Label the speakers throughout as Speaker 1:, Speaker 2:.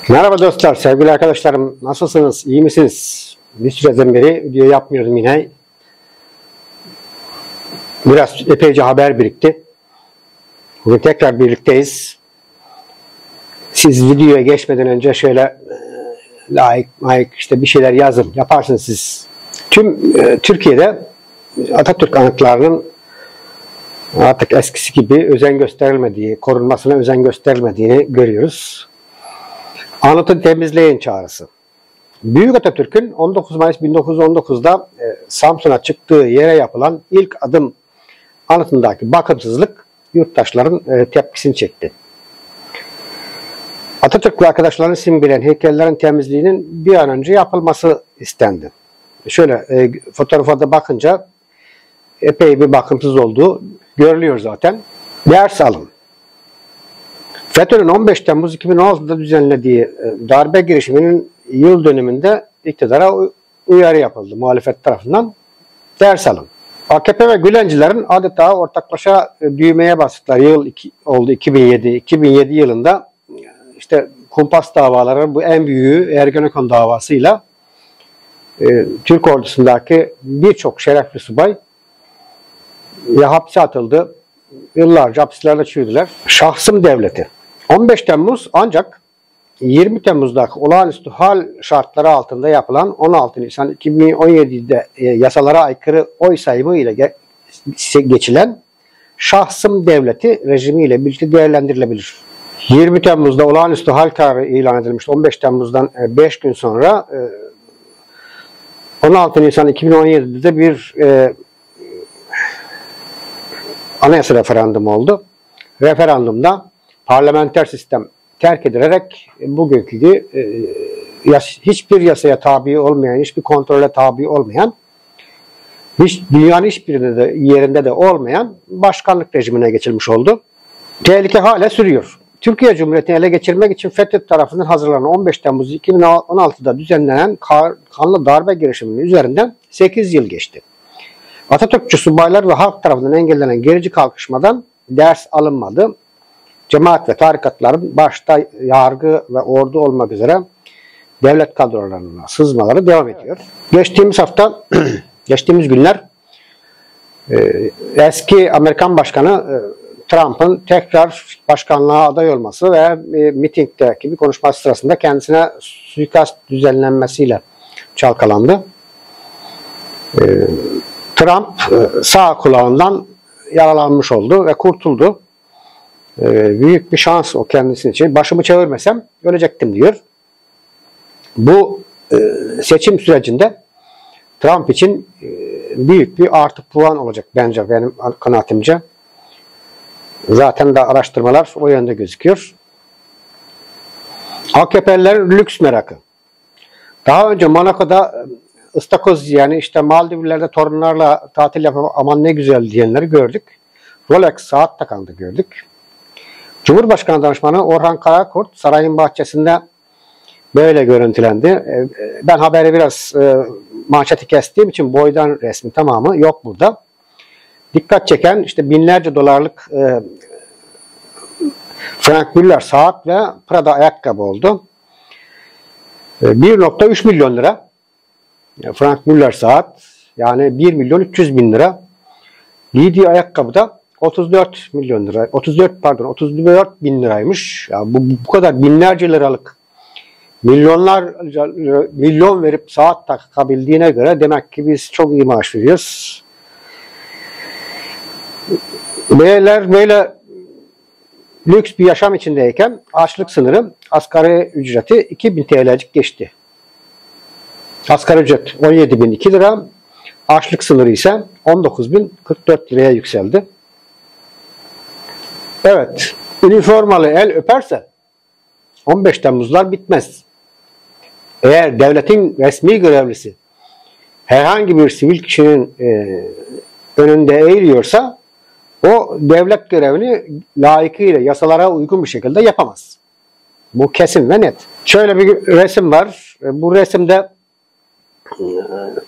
Speaker 1: Merhaba dostlar, sevgili arkadaşlarım. Nasılsınız? İyi misiniz? Bir süreden beri video yapmıyordum yine. Biraz epeyce haber birikti. Bugün tekrar birlikteyiz. Siz videoya geçmeden önce şöyle like işte bir şeyler yazın. Yaparsınız siz. Tüm Türkiye'de Atatürk anıtlarının artık eskisi gibi özen gösterilmediği, korunmasına özen gösterilmediğini görüyoruz. Anıtı temizleyin çağrısı. Büyük Atatürk'ün 19 Mayıs 1919'da Samsun'a çıktığı yere yapılan ilk adım anıtındaki bakımsızlık yurttaşların tepkisini çekti. Atatürk ve arkadaşlarını simgeleyen heykellerin temizliğinin bir an önce yapılması istendi. Şöyle fotoğrafa da bakınca epey bir bakımsız olduğu görülüyor zaten. Ders alın. FETÖ'nün 15 Temmuz 2016'da düzenlediği darbe girişiminin yıl dönümünde iktidara uyarı yapıldı muhalefet tarafından. Ders alın. AKP ve Gülencilerin adeta ortaklaşa düğmeye bastılar. Yıl oldu 2007. 2007 yılında işte kumpas davaları, bu en büyüğü Ergenekon davasıyla Türk ordusundaki birçok şerefli subay ya hapse atıldı. Yıllarca hapislerde çürüdüler. Şahsım devleti. 15 Temmuz ancak 20 Temmuz'daki olağanüstü hal şartları altında yapılan 16 Nisan 2017'de yasalara aykırı oy sayımı ile geçilen şahsım devleti rejimiyle birlikte değerlendirilebilir. 20 Temmuz'da olağanüstü hal kararı ilan edilmişti. 15 Temmuz'dan 5 gün sonra 16 Nisan 2017'de bir anayasa referandumu oldu. Referandumda parlamenter sistem terk edilerek bugünkü gibi hiçbir yasaya tabi olmayan, hiçbir kontrole tabi olmayan, dünyanın hiçbir yerinde de olmayan başkanlık rejimine geçilmiş oldu. Tehlike hala sürüyor. Türkiye Cumhuriyeti'ni ele geçirmek için FETÖ tarafından hazırlanan 15 Temmuz 2016'da düzenlenen kanlı darbe girişiminin üzerinden 8 yıl geçti. Atatürkçü subaylar ve halk tarafından engellenen gerici kalkışmadan ders alınmadı. Cemaat ve tarikatların başta yargı ve ordu olmak üzere devlet kadrolarına sızmaları devam ediyor. Geçtiğimiz günler eski Amerikan Başkanı Trump'ın tekrar başkanlığa aday olması ve mitingdeki bir konuşması sırasında kendisine suikast düzenlenmesiyle çalkalandı. Trump sağ kulağından yaralanmış oldu ve kurtuldu. Büyük bir şans o kendisi için. Başımı çevirmesem ölecektim diyor. Bu seçim sürecinde Trump için büyük bir artı puan olacak bence, benim kanaatimce. Zaten de araştırmalar o yönde gözüküyor. AKP'lilerin lüks merakı. Daha önce Monaco'da ıstakoz, yani işte Maldivler'de torunlarla tatil yapıp aman ne güzel diyenleri gördük. Rolex saat takanı da gördük. Cumhurbaşkanı Danışmanı Orhan Karakurt sarayın bahçesinde böyle görüntülendi. Ben haberi biraz manşeti kestiğim için boydan resmi tamamı yok burada. Dikkat çeken işte binlerce dolarlık Frank Müller saat ve Prada ayakkabı oldu. 1.3 milyon lira Frank Müller saat, yani 1 milyon 300 bin lira. Giydiği ayakkabı da 34 bin liraymış. Ya bu kadar binlerce liralık, milyon verip saat takabildiğine göre demek ki biz çok iyi maaş veriyoruz. Beyler böyle lüks bir yaşam içindeyken açlık sınırı asgari ücreti 2000 TL'cik geçti. Asgari ücret 17.002 lira, açlık sınırı ise 19.044 liraya yükseldi. Evet, üniformalı el öperse 15 Temmuzlar bitmez. Eğer devletin resmi görevlisi herhangi bir sivil kişinin önünde eğiliyorsa o devlet görevini layıkıyla, yasalara uygun bir şekilde yapamaz. Bu kesin ve net. Şöyle bir resim var. Bu resimde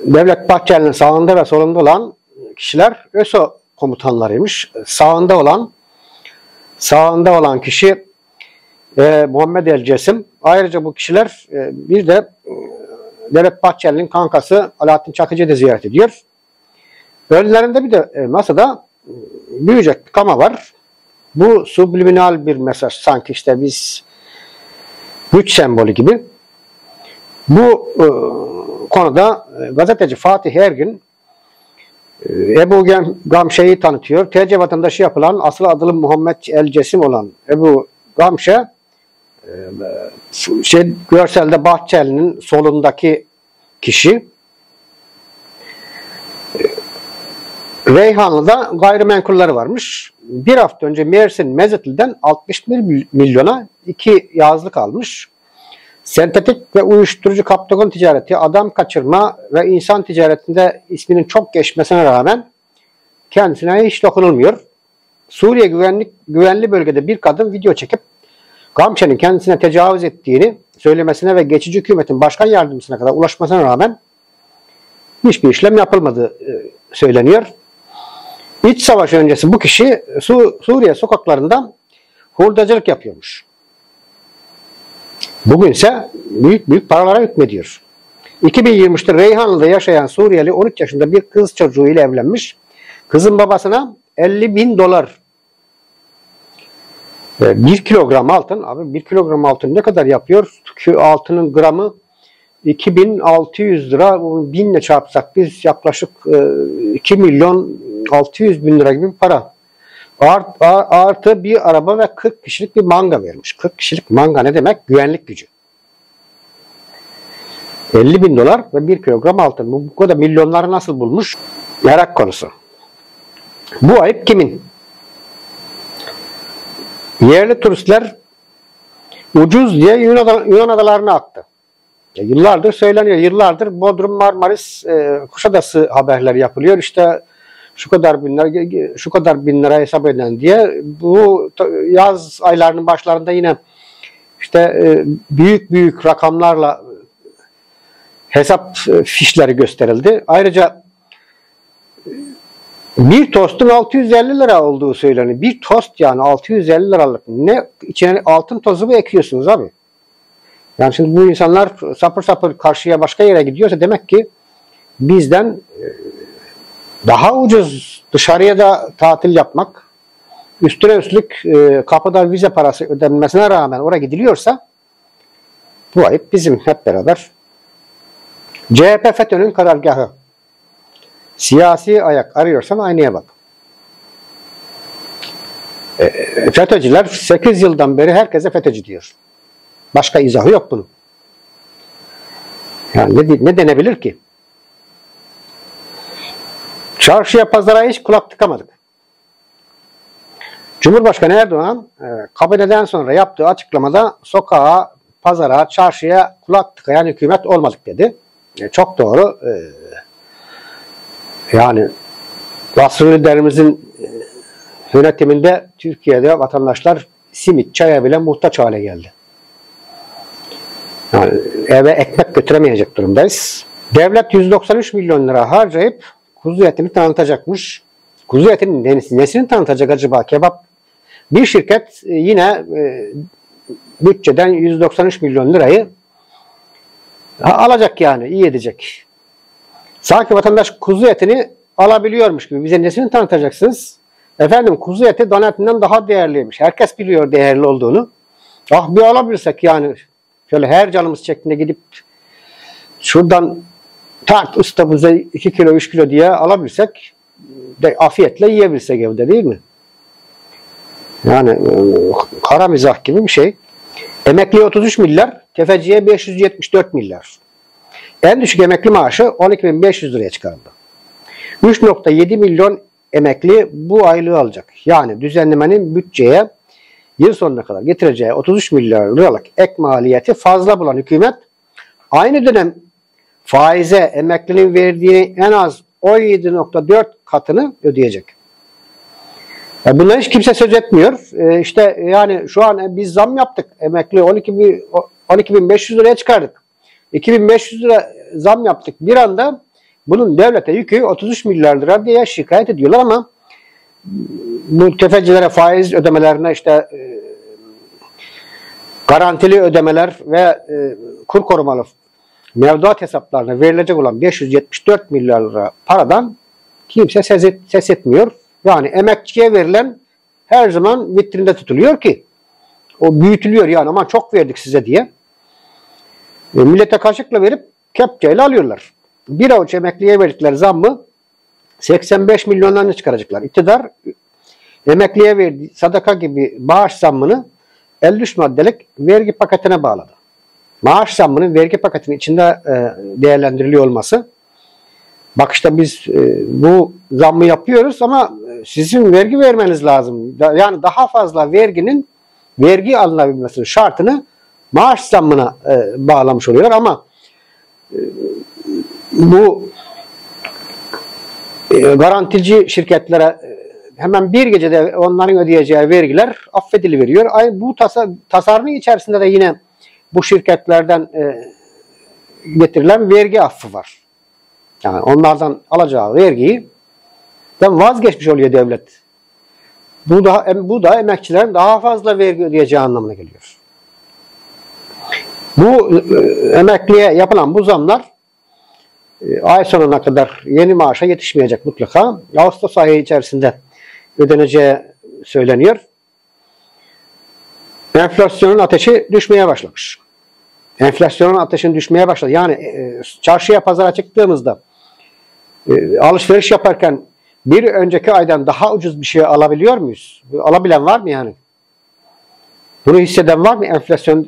Speaker 1: Devlet Bahçeli'nin sağında ve solunda olan kişiler ÖSO komutanlarıymış. Sağında olan kişi Muhammed El Cesim. Ayrıca bu kişiler bir de Devlet Bahçeli'nin kankası Alaaddin Çakıcı'yı da ziyaret ediyor. Önlerinde bir de masada büyüyecek bir kama var. Bu subliminal bir mesaj. Sanki işte biz güç sembolü gibi. Bu konuda gazeteci Fatih Ergin Ebu Gamşe'yi tanıtıyor. TC vatandaşı yapılan asıl adı Muhammed El Cesim olan Ebu Gamşe görselde Bahçeli'nin solundaki kişi. Reyhanlı'da gayrimenkulleri varmış. Bir hafta önce Mersin Mezitli'den 61 milyona 2 yazlık almış. Sentetik ve uyuşturucu kaptagon ticareti, adam kaçırma ve insan ticaretinde isminin çok geçmesine rağmen kendisine hiç dokunulmuyor. Suriye güvenli bölgede bir kadın video çekip Gamşe'nin kendisine tecavüz ettiğini söylemesine ve geçici hükümetin başkan yardımcısına kadar ulaşmasına rağmen hiçbir işlem yapılmadığı söyleniyor. İç savaş öncesi bu kişi Suriye sokaklarında hurdacılık yapıyormuş. Bugünse büyük paralara hükmediyor. 2023'te Reyhanlı'da yaşayan Suriyeli 13 yaşında bir kız çocuğu ile evlenmiş. Kızın babasına 50 bin dolar 1 kilogram altın, abi 1 kilogram altın ne kadar yapıyor? Altının gramı 2600 lira, 1000 ile çarpsak biz yaklaşık 2 milyon 600 bin lira gibi bir para. Artı bir araba ve 40 kişilik bir manga vermiş. 40 kişilik manga ne demek? Güvenlik gücü. 50 bin dolar ve 1 kilogram altın. Bu kadar milyonları nasıl bulmuş? Merak konusu. Bu ayıp kimin? Yerli turistler ucuz diye Yunan adalarına aktı. Yıllardır söyleniyor. Yıllardır Bodrum, Marmaris, Kuşadası haberleri yapılıyor. İşte şu kadar bin lira hesap eden diye. Bu yaz aylarının başlarında yine işte büyük rakamlarla hesap fişleri gösterildi. Ayrıca bir tostun 650 lira olduğu söyleniyor. Bir tost yani 650 liralık. Ne içine altın tozu mu ekiyorsunuz abi? Yani şimdi bu insanlar sapır karşıya başka yere gidiyorsa demek ki bizden daha ucuz dışarıya da tatil yapmak, üstüne üstlük kapıda vize parası ödenmesine rağmen oraya gidiliyorsa bu ayıp bizim hep beraber. CHP FETÖ'nün karargahı. Siyasi ayak arıyorsan aynaya bak. FETÖ'cüler 8 yıldan beri herkese FETÖ'cü diyor. Başka izahı yok bunun. Yani ne denebilir ki? Çarşıya pazara hiç kulak tıkamadık. Cumhurbaşkanı Erdoğan kabineden sonra yaptığı açıklamada sokağa, pazara, çarşıya kulak tıkayan hükümet olmadık dedi. Çok doğru. Yani Vasfı liderimizin yönetiminde Türkiye'de vatandaşlar simit, çaya bile muhtaç hale geldi. Yani eve ekmek götüremeyecek durumdayız. Devlet 193 milyon lira harcayıp kuzu etini tanıtacakmış. Kuzu etinin nesini tanıtacak acaba? Kebap. Bir şirket yine bütçeden 193 milyon lirayı alacak yani, iyi edecek. Sanki vatandaş kuzu etini alabiliyormuş gibi. Bize nesini tanıtacaksınız? Efendim kuzu eti dana etinden daha değerliymiş. Herkes biliyor değerli olduğunu. Ah bir alabilirsek yani şöyle her canımız şeklinde gidip şuradan tart ustamıza 2 kilo 3 kilo diye alabilirsek de afiyetle yiyebilsek evde değil mi? Yani kara mizah gibi bir şey. Emekliye 33 milyar, tefeciye 574 milyar. En düşük emekli maaşı 12.500 liraya çıkarıldı. 3.7 milyon emekli bu aylığı alacak. Yani düzenlemenin bütçeye yıl sonuna kadar getireceği 33 milyar liralık ek maliyeti fazla bulan hükümet aynı dönem faize emeklinin verdiği en az 17.4 katını ödeyecek. Bundan hiç kimse söz etmiyor. İşte yani şu an biz zam yaptık. Emekli 12.500 liraya çıkardık. 2.500 lira zam yaptık. Bir anda bunun devlete yükü 33 milyar lira diye şikayet ediyorlar ama bu tefecilere faiz ödemelerine işte garantili ödemeler ve kur korumalı mevduat hesaplarına verilecek olan 574 milyar lira paradan kimse ses etmiyor. Yani emekçiye verilen her zaman vitrinde tutuluyor ki o büyütülüyor, yani aman çok verdik size diye. Millete kaşıkla verip kepçeyle alıyorlar. Bir avuç emekliye verdikleri zammı 85 milyonlarını çıkaracaklar. İktidar emekliye verdiği sadaka gibi bağış zammını 53 maddelik vergi paketine bağladı. Maaş zammının vergi paketinin içinde değerlendiriliyor olması, bak işte biz bu zammı yapıyoruz ama sizin vergi vermeniz lazım. Yani daha fazla vergi alınabilmesinin şartını maaş zammına bağlamış oluyorlar ama bu garantici şirketlere hemen bir gecede onların ödeyeceği vergiler affediliveriyor. Bu tasarruf içerisinde de yine bu şirketlerden getirilen vergi affı var. Yani onlardan alacağı vergiyi vazgeçmiş oluyor devlet. Bu da emekçilerin daha fazla vergi ödeyeceği anlamına geliyor. Bu emekliye yapılan bu zamlar ay sonuna kadar yeni maaşa yetişmeyecek mutlaka. Ağustos ayı içerisinde ödeneceği söyleniyor. Enflasyonun ateşi düşmeye başlamış. Enflasyonun ateşinin düşmeye başladı. Yani çarşıya, pazara çıktığımızda alışveriş yaparken bir önceki aydan daha ucuz bir şey alabiliyor muyuz? Alabilen var mı yani? Bunu hisseden var mı?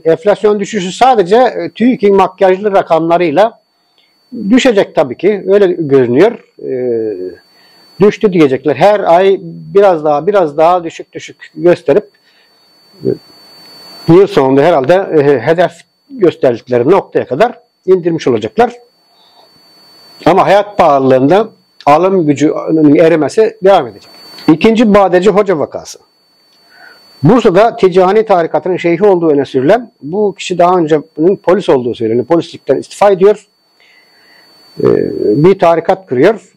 Speaker 1: Enflasyon düşüşü sadece TÜİK'in makyajlı rakamlarıyla düşecek tabii ki. Öyle görünüyor. Düştü diyecekler. Her ay biraz daha düşük gösterip yıl sonunda herhalde hedef gösterdikleri noktaya kadar indirmiş olacaklar. Ama hayat pahalılığında alım gücünün erimesi devam edecek. İkinci badeci hoca vakası. Bursa'da Ticani tarikatının şeyhi olduğu öne sürülen, bu kişi daha önce polis olduğu söyleniyor. Polislikten istifa ediyor. Bir tarikat kuruyor.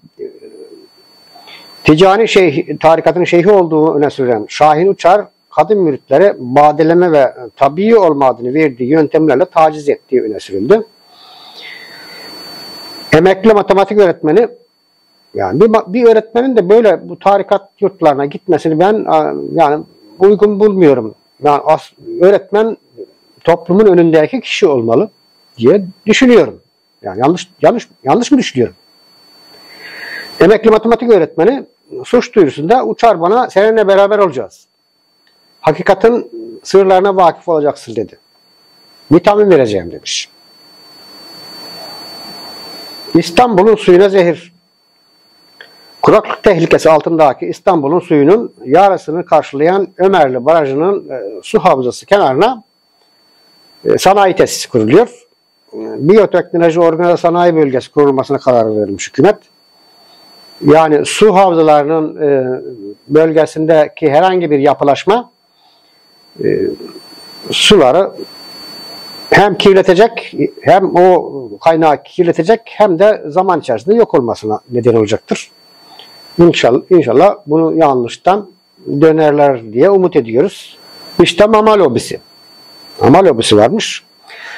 Speaker 1: Ticani tarikatının şeyhi olduğu öne sürülen Şahin Uçar, kadın müritlere badeleme ve tabii olma adını verdiği yöntemlerle taciz ettiği öne sürüldü. Emekli matematik öğretmeni, yani bir öğretmenin de böyle bu tarikat yurtlarına gitmesini ben yani uygun bulmuyorum. Yani öğretmen toplumun önündeki kişi olmalı diye düşünüyorum. Yani yanlış mı düşünüyorum? Emekli matematik öğretmeni suç duyurusunda Uçar bana seninle beraber olacağız. Hakikatin sırlarına vakıf olacaksın dedi. Vitamin vereceğim demiş. İstanbul'un suyuna zehir. Kuraklık tehlikesi altındaki İstanbul'un suyunun yarısını karşılayan Ömerli Barajı'nın su havzası kenarına sanayi tesisi kuruluyor. Biyoteknoloji Organize Sanayi Bölgesi kurulmasına karar verilmiş hükümet. Yani su havzalarının bölgesindeki herhangi bir yapılaşma suları hem kirletecek, hem o kaynağı kirletecek, hem de zaman içerisinde yok olmasına neden olacaktır. İnşallah bunu yanlıştan dönerler diye umut ediyoruz. İşte mama lobisi. Mama lobisi varmış.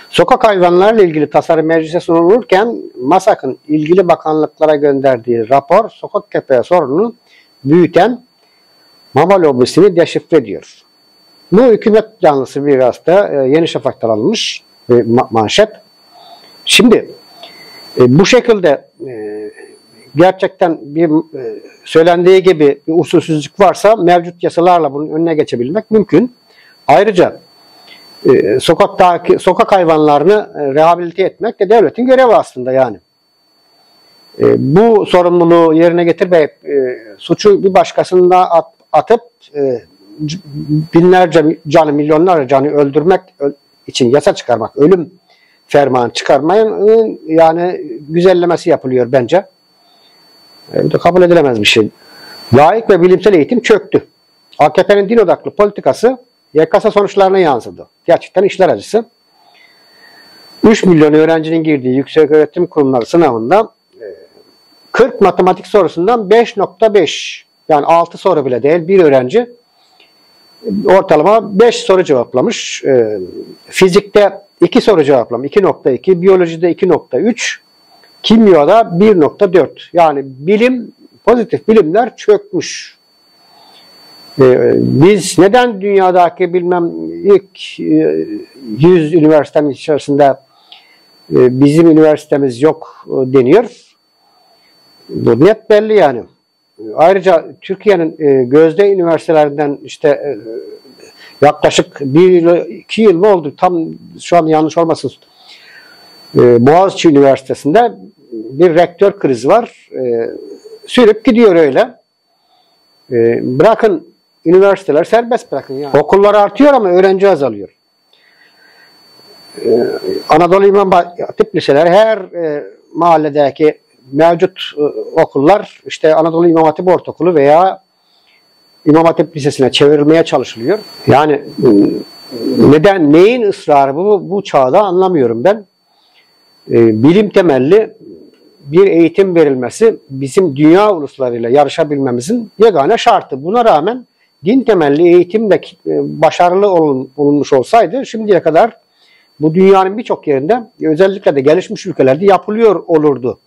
Speaker 1: Sokak hayvanlarıyla ilgili tasarım meclise sunulurken MASAK'ın ilgili bakanlıklara gönderdiği rapor sokak köpeği sorununu büyüten mama lobisini deşifre ediyor. Bu hükümet yanlısı bir gazete Yeni Şafak'tan alınmış manşet. Şimdi bu şekilde gerçekten bir söylendiği gibi bir usulsüzlük varsa mevcut yasalarla bunun önüne geçebilmek mümkün. Ayrıca sokak hayvanlarını rehabilite etmek de devletin görevi aslında yani. Bu sorumluluğu yerine getirmeyip suçu bir başkasına atıp binlerce canı, milyonlarca canı öldürmek için yasa çıkarmak, ölüm fermanı çıkarmayın yani güzellemesi yapılıyor bence. Bu da kabul edilemez bir şey. Laik ve bilimsel eğitim çöktü. AKP'nin din odaklı politikası YKS sonuçlarına yansıdı. Gerçekten işler acısı. 3 milyon öğrencinin girdiği yükseköğretim kurumları sınavında 40 matematik sorusundan 5.5, yani 6 soru bile değil, bir öğrenci ortalama 5 soru cevaplamış. Fizikte 2 soru cevaplamış. 2.2, biyolojide 2.3, kimyada 1.4. Yani pozitif bilimler çökmüş. Biz neden dünyadaki ilk 100 üniversitenin içerisinde bizim üniversitemiz yok deniyor? Bu net belli yani. Ayrıca Türkiye'nin gözde üniversitelerinden işte yaklaşık 1-2 yıl mı oldu? Tam şu an yanlış olmasın. Boğaziçi Üniversitesi'nde bir rektör krizi var. Sürüp gidiyor öyle. Bırakın üniversiteler serbest bırakın. Yani. Okullar artıyor ama öğrenci azalıyor. Anadolu İmam Hatip liseleri her mahalledeki mevcut okullar işte Anadolu İmam Hatip Ortaokulu veya İmam Hatip Lisesi'ne çevrilmeye çalışılıyor. Yani neyin ısrarı bu çağda anlamıyorum ben. Bilim temelli bir eğitim verilmesi bizim dünya uluslarıyla yarışabilmemizin yegane şartı. Buna rağmen din temelli eğitimde başarılı olunmuş olsaydı şimdiye kadar bu dünyanın birçok yerinde özellikle de gelişmiş ülkelerde yapılıyor olurdu.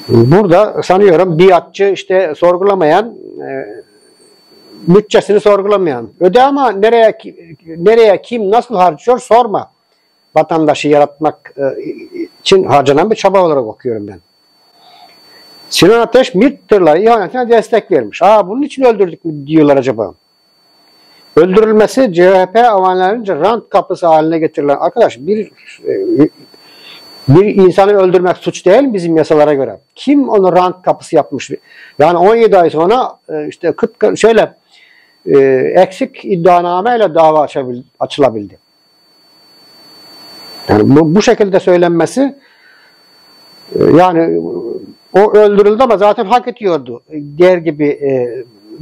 Speaker 1: Burada sanıyorum biatçı işte sorgulamayan, bütçesini sorgulamayan. Öde ama nereye kim nasıl harcıyor sorma. Vatandaşı yaratmak için harcanan bir çaba olarak okuyorum ben. Sinan Ateş MİT tırları ihanetine destek vermiş. Bunun için öldürdük mü diyorlar acaba? Öldürülmesi CHP avanlarınca rant kapısı haline getirilen arkadaş bir insanı öldürmek suç değil mi bizim yasalara göre? Kim onu rant kapısı yapmış? Yani 17 ay sonra işte eksik iddianameyle dava açılabildi. Yani bu şekilde söylenmesi yani o öldürüldü ama zaten hak ediyordu. Diğer gibi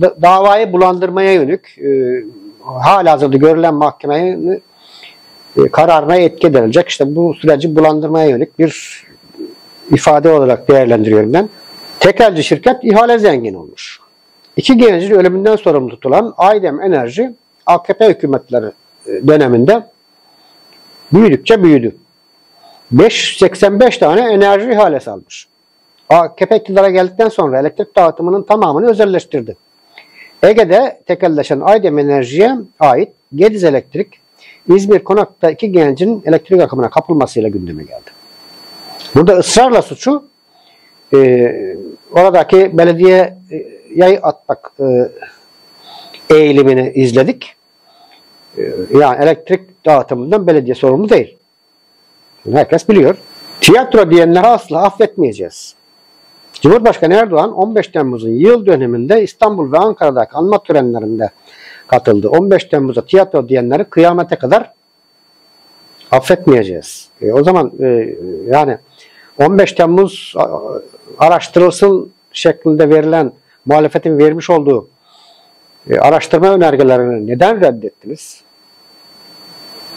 Speaker 1: davayı bulandırmaya yönelik halihazırda görülen mahkemenin kararına etki edilecek. İşte bu süreci bulandırmaya yönelik bir ifade olarak değerlendiriyorum ben. Tekelci şirket ihale zengin olmuş. 2 gencin ölümünden sorumlu tutulan Aydem Enerji AKP hükümetleri döneminde büyüdükçe büyüdü. 585 tane enerji ihalesi almış. AKP iktidara geldikten sonra elektrik dağıtımının tamamını özelleştirdi. Ege'de tekelleşen Aydem Enerji'ye ait Gediz Elektrik, İzmir Konak'ta 2 gencin elektrik akımına kapılmasıyla gündeme geldi. Burada ısrarla suçu oradaki belediyeye atmak eğilimini izledik. Yani elektrik dağıtımından belediye sorumlu değil. Herkes biliyor. Tiyatro diyenleri asla affetmeyeceğiz. Cumhurbaşkanı Erdoğan 15 Temmuz'un yıl döneminde İstanbul ve Ankara'daki anma törenlerinde katıldı. 15 Temmuz'da tiyatro diyenleri kıyamete kadar affetmeyeceğiz. O zaman yani 15 Temmuz araştırılsın şeklinde verilen muhalefetin vermiş olduğu araştırma önergelerini neden reddettiniz?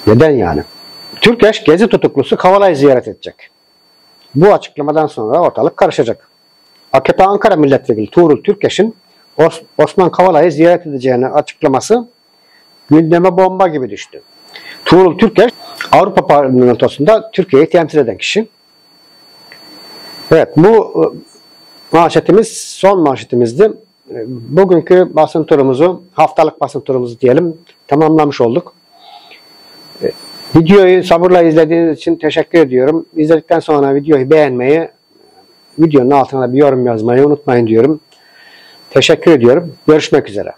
Speaker 1: Neden yani? Türkeş Gezi tutuklusu Kavala'yı ziyaret edecek. Bu açıklamadan sonra ortalık karışacak. AKP Ankara Milletvekili Tuğrul Türkeş'in Osman Kavala'yı ziyaret edeceğini açıklaması gündeme bomba gibi düştü. Tuğrul Türkeş Avrupa Parlamentosu'nda Türkiye'yi temsil eden kişi. Evet, bu manşetimiz son manşetimizdi. Bugünkü basın turumuzu, haftalık basın turumuzu diyelim, tamamlamış olduk. Videoyu sabırla izlediğiniz için teşekkür ediyorum. İzledikten sonra videoyu beğenmeyi, videonun altına bir yorum yazmayı unutmayın diyorum. Teşekkür ediyorum. Görüşmek üzere.